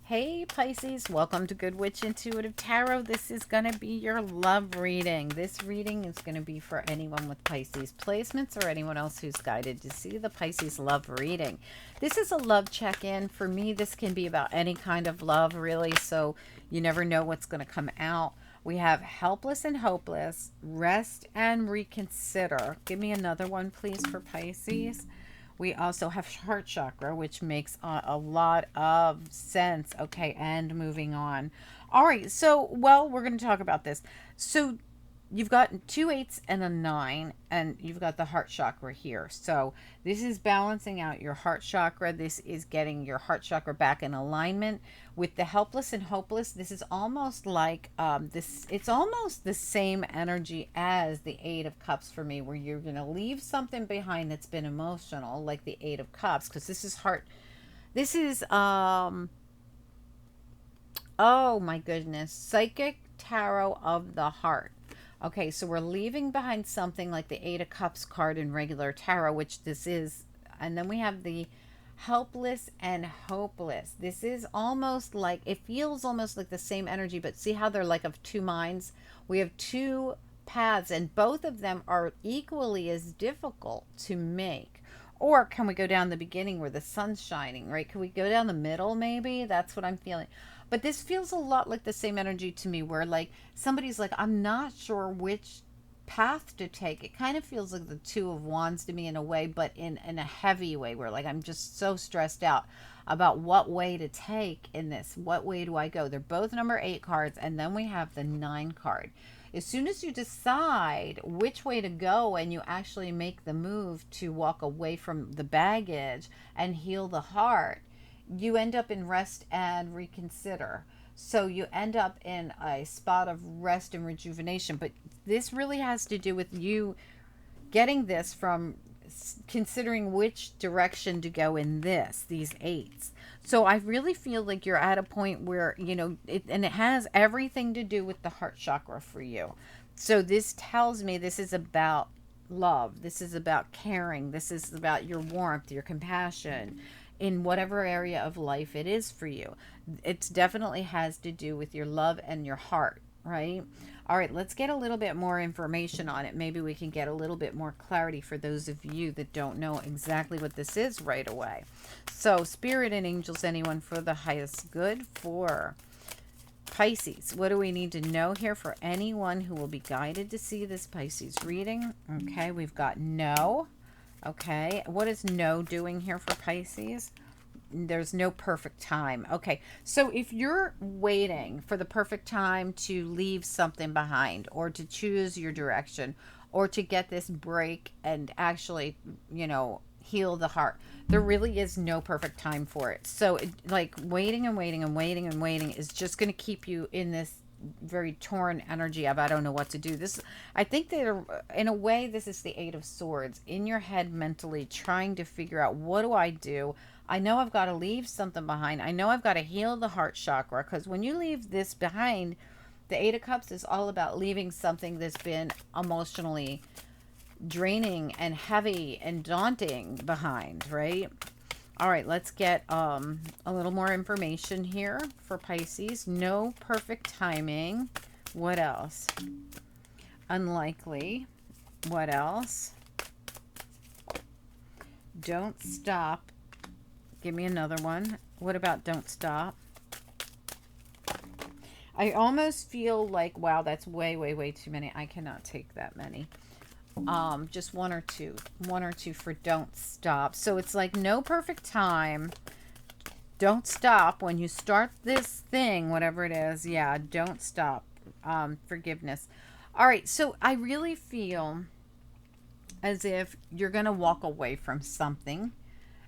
Hey Pisces, welcome to Good Witch Intuitive Tarot. This is going to be your love reading. This reading is going to be for anyone with Pisces placements or anyone else who's guided to see the Pisces love reading. This is a love check-in. For me, this can be about any kind of love, really, so you never know what's going to come out. We have helpless and hopeless, rest and reconsider. Give me another one, please, for Pisces. We also have heart chakra, which makes a lot of sense. Okay, and moving on. All right, so, well, we're going to talk about this. So you've got two eights and a nine, and you've got the heart chakra here. So this is balancing out your heart chakra. This is getting your heart chakra back in alignment with the helpless and hopeless. This is almost like this. It's almost the same energy as the Eight of Cups for me, where you're going to leave something behind that's been emotional, like the Eight of Cups, because this is heart. This is oh my goodness, psychic tarot of the heart. Okay, so we're leaving behind something like the Eight of Cups card in regular tarot, which this is. And then we have the helpless and hopeless. This is almost like, it feels almost like the same energy, but see how they're like of two minds? We have two paths, and both of them are equally as difficult to make. Or can we go down the beginning where the sun's shining, right? Can we go down the middle maybe? That's what I'm feeling. But this feels a lot like the same energy to me, where like somebody's like, I'm not sure which path to take. It kind of feels like the Two of Wands to me in a way, but in a heavy way, where like I'm just so stressed out about what way to take in this. What way do I go? They're both number 8 cards, and then we have the 9 card. As soon as you decide which way to go and you actually make the move to walk away from the baggage and heal the heart, you end up in rest and reconsider. So you end up in a spot of rest and rejuvenation. But this really has to do with you getting this from considering which direction to go in these eights. So I really feel like you're at a point where, and it has everything to do with the heart chakra for you. So this tells me this is about love. This is about caring. This is about your warmth, your compassion in whatever area of life it is for you. It definitely has to do with your love and your heart, right? All right, let's get a little bit more information on it. Maybe we can get a little bit more clarity for those of you that don't know exactly what this is right away. So, Spirit and Angels, anyone for the highest good for Pisces. What do we need to know here for anyone who will be guided to see this Pisces reading? Okay, we've got no. Okay, what is no doing here for Pisces? There's no perfect time. Okay, so if you're waiting for the perfect time to leave something behind or to choose your direction or to get this break and actually, heal the heart, there really is no perfect time for it. So like waiting and waiting and waiting and waiting is just going to keep you in this very torn energy of I don't know what to do. This, I think that in a way this is the Eight of Swords in your head mentally trying to figure out, what do I do? I know I've got to leave something behind. I know I've got to heal the heart chakra, because when you leave this behind, the Eight of Cups is all about leaving something that's been emotionally draining and heavy and daunting behind, right? All right, let's get a little more information here for Pisces. No perfect timing. What else? Unlikely. What else? Don't stop. Give me another one. What about don't stop? I almost feel like, wow, that's way, way, way too many. I cannot take that many. Just one or two for don't stop. So it's like no perfect time. Don't stop when you start this thing, whatever it is. Yeah, don't stop. Forgiveness. All right, so I really feel as if you're going to walk away from something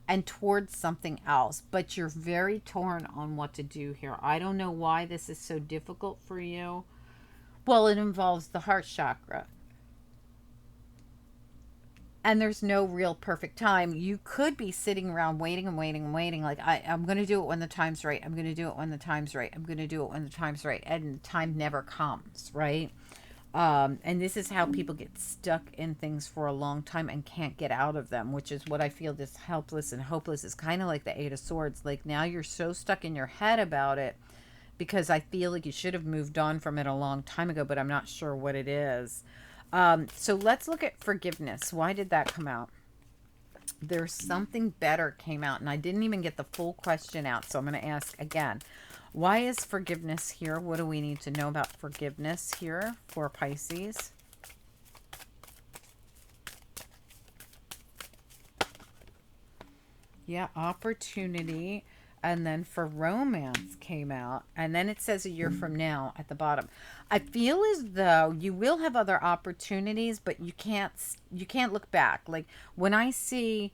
and towards something else, but you're very torn on what to do here. I don't know why this is so difficult for you. Well, it involves the heart chakra. And there's no real perfect time. You could be sitting around waiting and waiting and waiting. Like, I'm going to do it when the time's right. I'm going to do it when the time's right. I'm going to do it when the time's right. And the time never comes, right? And this is how people get stuck in things for a long time and can't get out of them, which is what I feel this helpless and hopeless is kind of like the Eight of Swords. Like now you're so stuck in your head about it because I feel like you should have moved on from it a long time ago, but I'm not sure what it is. So let's look at forgiveness. Why did that come out? There's something better came out, and I didn't even get the full question out, so I'm going to ask again. Why is forgiveness here? What do we need to know about forgiveness here for Pisces? Yeah, opportunity. And then for romance came out. And then it says a year from now at the bottom. I feel as though you will have other opportunities, but you can't look back. Like when I see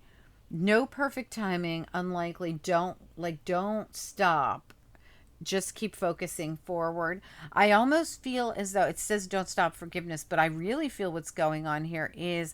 no perfect timing, unlikely, don't stop, just keep focusing forward. I almost feel as though it says don't stop forgiveness, but I really feel what's going on here is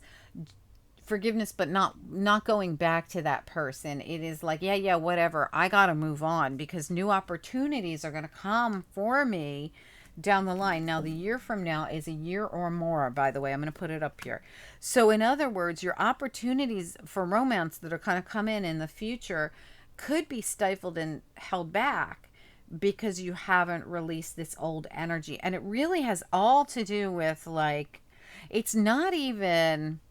forgiveness, but not going back to that person. It is like, yeah, whatever, I gotta move on because new opportunities are gonna come for me down the line. Now the year from now is a year or more, by the way. I'm going to put it up here. So in other words, your opportunities for romance that are kind of come in the future could be stifled and held back because you haven't released this old energy. And it really has all to do with like, it's not even,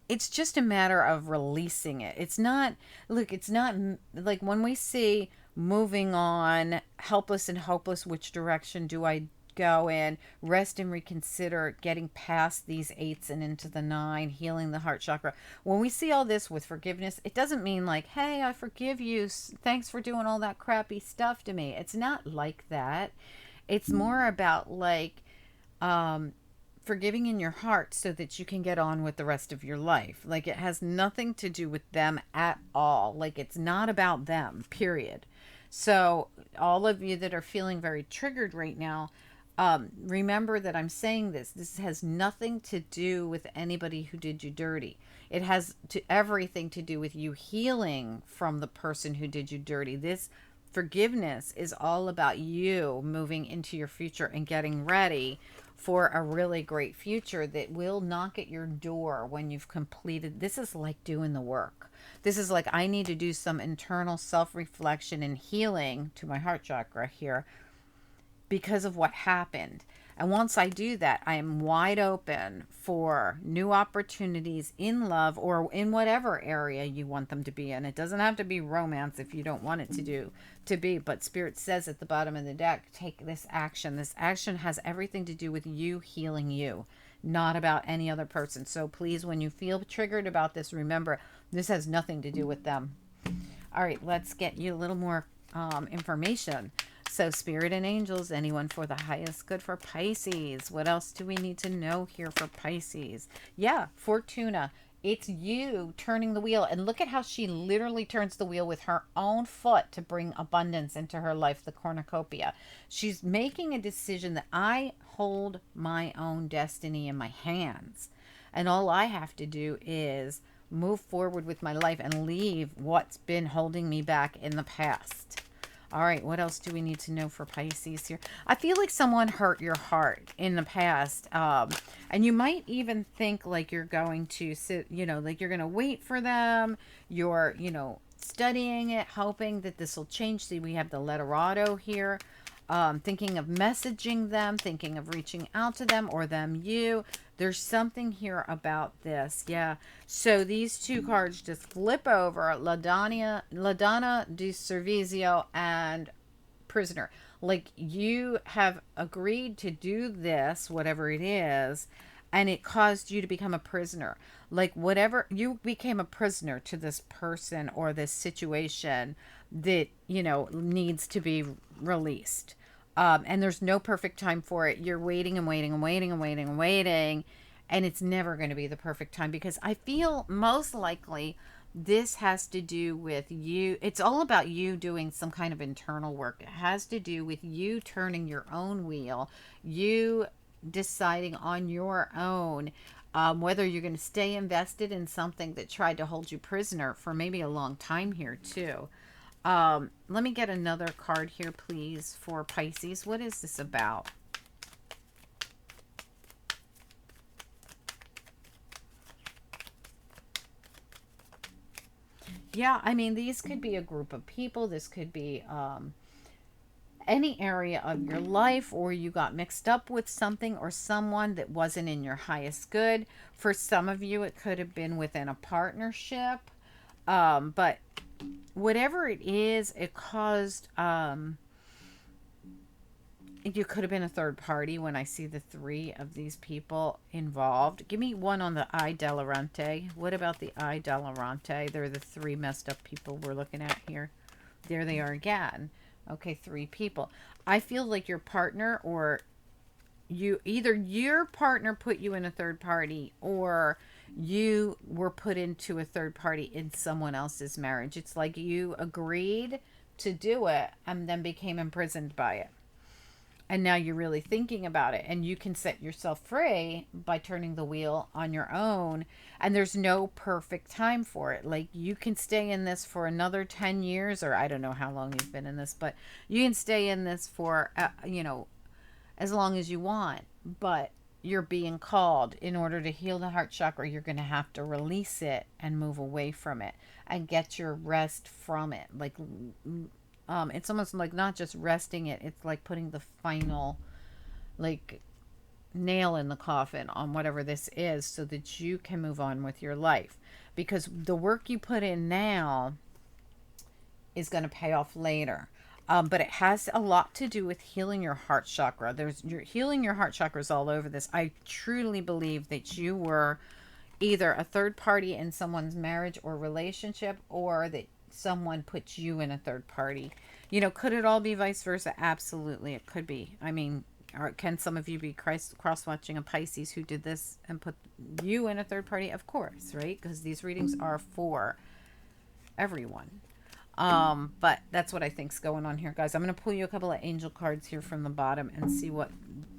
it's just a matter of releasing it. It's not, look, it's not like when we see moving on, helpless and hopeless, which direction do I go in? Rest and reconsider, getting past these eights and into the nine, healing the heart chakra. When we see all this with forgiveness, it doesn't mean like, hey, I forgive you. Thanks for doing all that crappy stuff to me. It's not like that. It's more about like, forgiving in your heart so that you can get on with the rest of your life. Like it has nothing to do with them at all. Like it's not about them, period. So all of you that are feeling very triggered right now, remember that I'm saying this has nothing to do with anybody who did you dirty. It has everything to do with you healing from the person who did you dirty. This forgiveness is all about you moving into your future and getting ready for a really great future that will knock at your door when you've completed. This is like doing the work. This is like I need to do some internal self-reflection and healing to my heart chakra here because of what happened. And once I do that, I am wide open for new opportunities in love or in whatever area you want them to be in. It doesn't have to be romance if you don't want it to be, but Spirit says at the bottom of the deck, take this action. This action has everything to do with you healing you, not about any other person. So please, when you feel triggered about this, remember, this has nothing to do with them. All right, let's get you a little more information. So Spirit and angels, anyone for the highest good for Pisces. What else do we need to know here for Pisces? Yeah, Fortuna. It's you turning the wheel. And look at how she literally turns the wheel with her own foot to bring abundance into her life, the cornucopia. She's making a decision that I hold my own destiny in my hands. And all I have to do is move forward with my life and leave what's been holding me back in the past. All right, what else do we need to know for Pisces here? I feel like someone hurt your heart in the past. And you might even think like you're going to sit, like you're going to wait for them. You're, studying it, hoping that this will change. See, we have the Letterado here. Thinking of messaging them, thinking of reaching out to them or them you. There's something here about this. Yeah. So these two cards just flip over. La Donna di Servizio and Prisoner. Like you have agreed to do this, whatever it is, and it caused you to become a prisoner. Like whatever, you became a prisoner to this person or this situation that, needs to be released. And there's no perfect time for it. You're waiting and waiting and waiting and waiting and waiting. And it's never going to be the perfect time because I feel most likely this has to do with you. It's all about you doing some kind of internal work. It has to do with you turning your own wheel, you deciding on your own whether you're going to stay invested in something that tried to hold you prisoner for maybe a long time here too. Let me get another card here, please, for Pisces. What is this about? Yeah, I mean, these could be a group of people. This could be any area of your life, or you got mixed up with something or someone that wasn't in your highest good. For some of you, it could have been within a partnership. But whatever it is, it caused, you could have been a third party when I see the three of these people involved. Give me one on the I Delarante. What about the I Delarante? They're the three messed up people we're looking at here. There they are again. Okay, three people. I feel like your partner, or you, either your partner put you in a third party, or you were put into a third party in someone else's marriage. It's like you agreed to do it and then became imprisoned by it. And now you're really thinking about it, and you can set yourself free by turning the wheel on your own. And there's no perfect time for it. Like, you can stay in this for another 10 years, or I don't know how long you've been in this, but you can stay in this for as long as you want. But you're being called, in order to heal the heart chakra, you're going to have to release it and move away from it and get your rest from it. Like, it's almost like not just resting it, it's like putting the final, like, nail in the coffin on whatever this is, so that you can move on with your life. Because the work you put in now is going to pay off later. But it has a lot to do with healing your heart chakra. You're healing your heart chakras all over this. I truly believe that you were either a third party in someone's marriage or relationship, or that someone put you in a third party. Could it all be vice versa? Absolutely, it could be. I mean, can some of you be cross-watching a Pisces who did this and put you in a third party? Of course, right? Because these readings are for everyone. But that's what I think's going on here, guys. I'm going to pull you a couple of angel cards here from the bottom and see what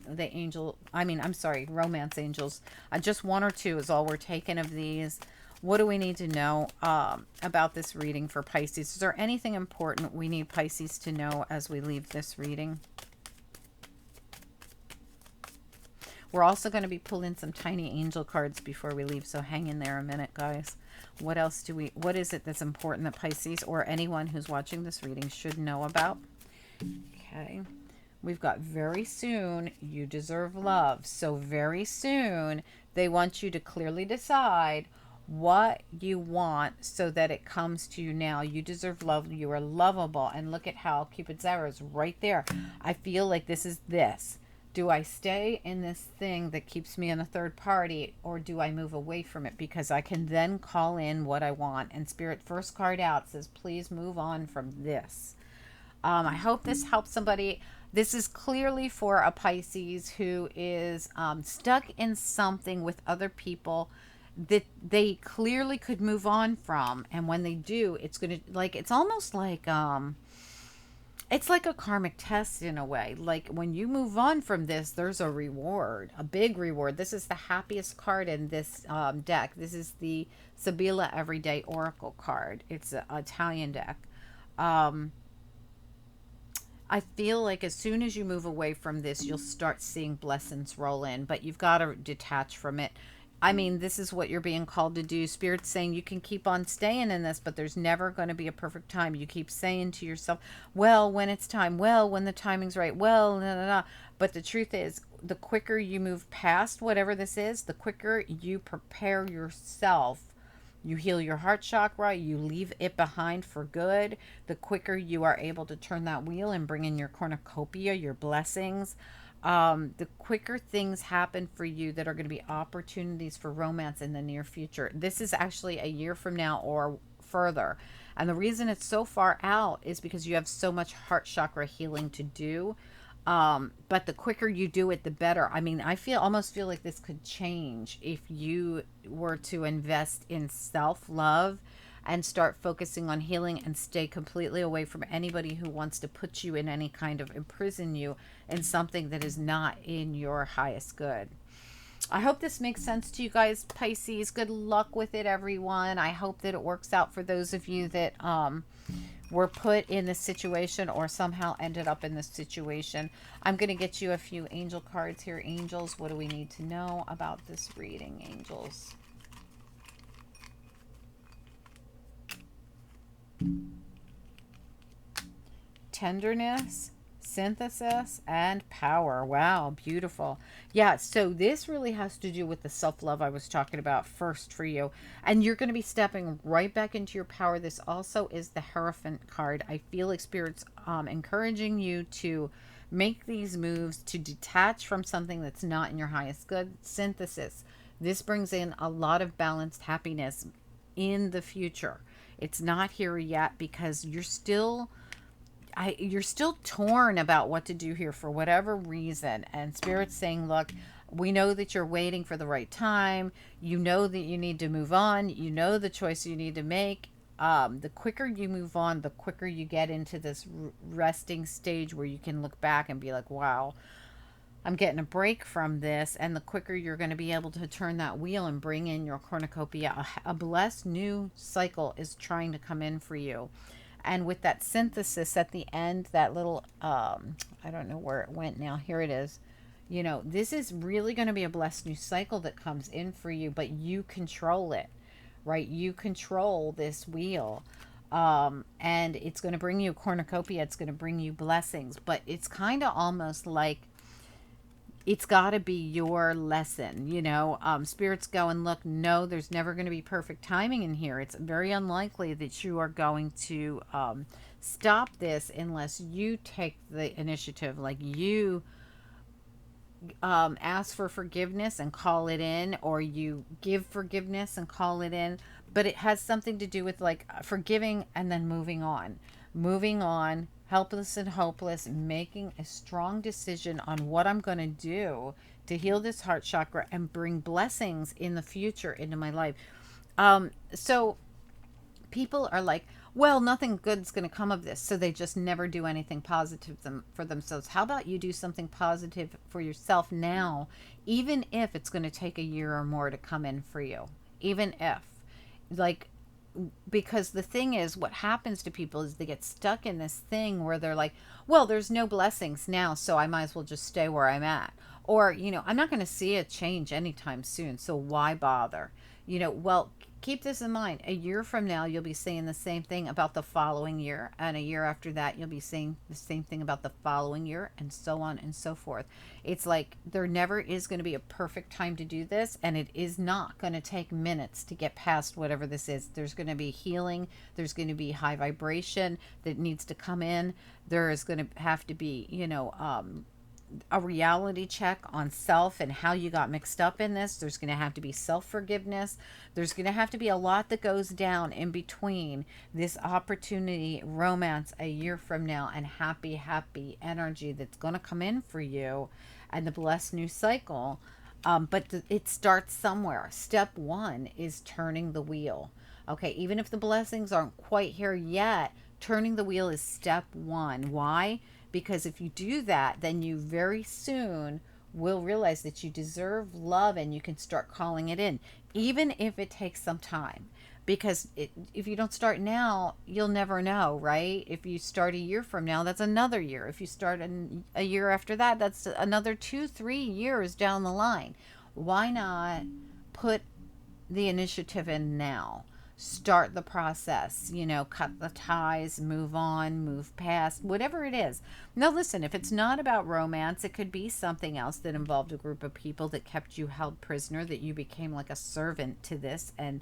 the romance angels. Just one or two is all we're taking of these. What do we need to know about this reading for Pisces? Is there anything important we need Pisces to know as we leave this reading? We're also going to be pulling some tiny angel cards before we leave, so hang in there a minute, guys. What is it that's important that Pisces, or anyone who's watching this reading, should know about? Okay. We've got very soon, you deserve love. So very soon, they want you to clearly decide what you want so that it comes to you now. You deserve love. You are lovable. And look at how Cupid's arrow is right there. I feel like this is this. Do I stay in this thing that keeps me in a third party, or do I move away from it? Because I can then call in what I want. And Spirit, first card out says, please move on from this. I hope this helps somebody. This is clearly for a Pisces who is stuck in something with other people that they clearly could move on from. And when they do, it's going to, like, it's almost like, it's like a karmic test in a way. Like, when you move on from this, there's a reward, a big reward. This is the happiest card in this deck. This is the Sibilla Everyday Oracle card. It's an Italian deck. I feel like as soon as you move away from this, you'll start seeing blessings roll in, but you've got to detach from it. I mean, this is what you're being called to do. Spirit's saying you can keep on staying in this, but there's never going to be a perfect time. You keep saying to yourself, well, when it's time, well, when the timing's right, well, no, no, no. But the truth is, the quicker you move past whatever this is, the quicker you prepare yourself. You heal your heart chakra, you leave it behind for good. The quicker you are able to turn that wheel and bring in your cornucopia, your blessings, the quicker things happen for you that are going to be opportunities for romance in the near future. This is actually a year from now or further. And the reason it's so far out is because you have so much heart chakra healing to do. But the quicker you do it, the better. I mean, I almost feel like this could change if you were to invest in self-love and start focusing on healing and stay completely away from anybody who wants to put you in any kind of, imprison you in something that is not in your highest good. I hope this makes sense to you guys, Pisces. Good luck with it, everyone. I hope that it works out for those of you that were put in this situation or somehow ended up in this situation. I'm going to get you a few angel cards here. Angels, what do we need to know about this reading, angels? tenderness, synthesis, and power. Wow, beautiful. Yeah, so this really has to do with the self love I was talking about first for you. And you're going to be stepping right back into your power. This also is the Hierophant card. I feel like Spirit's encouraging you to make these moves, to detach from something that's not in your highest good. Synthesis. This brings in a lot of balanced happiness in the future. It's not here yet because you're still torn about what to do here for whatever reason. And Spirit's saying, look, we know that you're waiting for the right time. You know that you need to move on. You know the choice you need to make. The quicker you move on, the quicker you get into this resting stage where you can look back and be like, wow, I'm getting a break from this. And the quicker you're going to be able to turn that wheel and bring in your cornucopia. A blessed new cycle is trying to come in for you. And with that synthesis at the end, that little, I don't know where it went now. Here it is. You know, this is really going to be a blessed new cycle that comes in for you, but you control it, right? You control this wheel. And it's going to bring you a cornucopia. It's going to bring you blessings, but it's kind of almost like it's got to be your lesson, you know. Spirit's going, look, no, there's never going to be perfect timing in here. It's very unlikely that you are going to stop this unless you take the initiative, like you ask for forgiveness and call it in, or you give forgiveness and call it in. But it has something to do with like forgiving and then moving on, helpless and hopeless, making a strong decision on what I'm going to do to heal this heart chakra and bring blessings in the future into my life. So people are like, well, nothing good's going to come of this. So they just never do anything positive for themselves. How about you do something positive for yourself now, even if it's going to take a year or more to come in for you, even if, like, because the thing is, what happens to people is they get stuck in this thing where they're like, well, there's no blessings now, so I might as well just stay where I'm at. Or, you know, I'm not going to see a change anytime soon, so why bother? You know, well, keep this in mind. A year from now, you'll be saying the same thing about the following year. And a year after that, you'll be saying the same thing about the following year, and so on and so forth. It's like there never is going to be a perfect time to do this. And it is not going to take minutes to get past whatever this is. There's going to be healing. There's going to be high vibration that needs to come in. There is going to have to be, you know, a reality check on self and how you got mixed up in this. There's going to have to be self-forgiveness. There's going to have to be a lot that goes down in between this opportunity, romance a year from now, and happy energy that's going to come in for you and the blessed new cycle. But it starts somewhere. Step one is turning the wheel. Okay, even if the blessings aren't quite here yet, turning the wheel is step one. Why? Because if you do that, then you very soon will realize that you deserve love and you can start calling it in, even if it takes some time. Because if you don't start now, you'll never know, right? If you start a year from now, that's another year. If you start a year after that, that's another 2-3 years down the line. Why not put the initiative in now? Start the process, you know, cut the ties, move on, move past, whatever it is. Now, listen, if it's not about romance, it could be something else that involved a group of people that kept you held prisoner, that you became like a servant to this and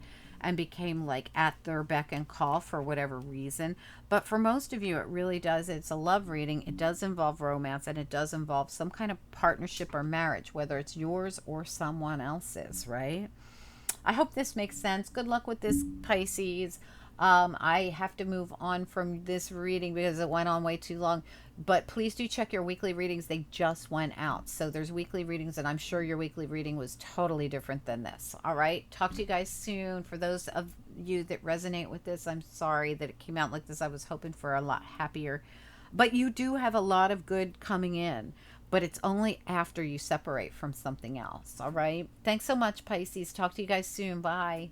became like at their beck and call for whatever reason. But for most of you, it really does. It's a love reading. It does involve romance, and it does involve some kind of partnership or marriage, whether it's yours or someone else's, right? I hope this makes sense. Good luck with this, Pisces. I have to move on from this reading because it went on way too long. But please do check your weekly readings. They just went out. So there's weekly readings, and I'm sure your weekly reading was totally different than this. All right? Talk to you guys soon. For those of you that resonate with this, I'm sorry that it came out like this. I was hoping for a lot happier. But you do have a lot of good coming in. But it's only after you separate from something else. All right. Thanks so much, Pisces. Talk to you guys soon. Bye.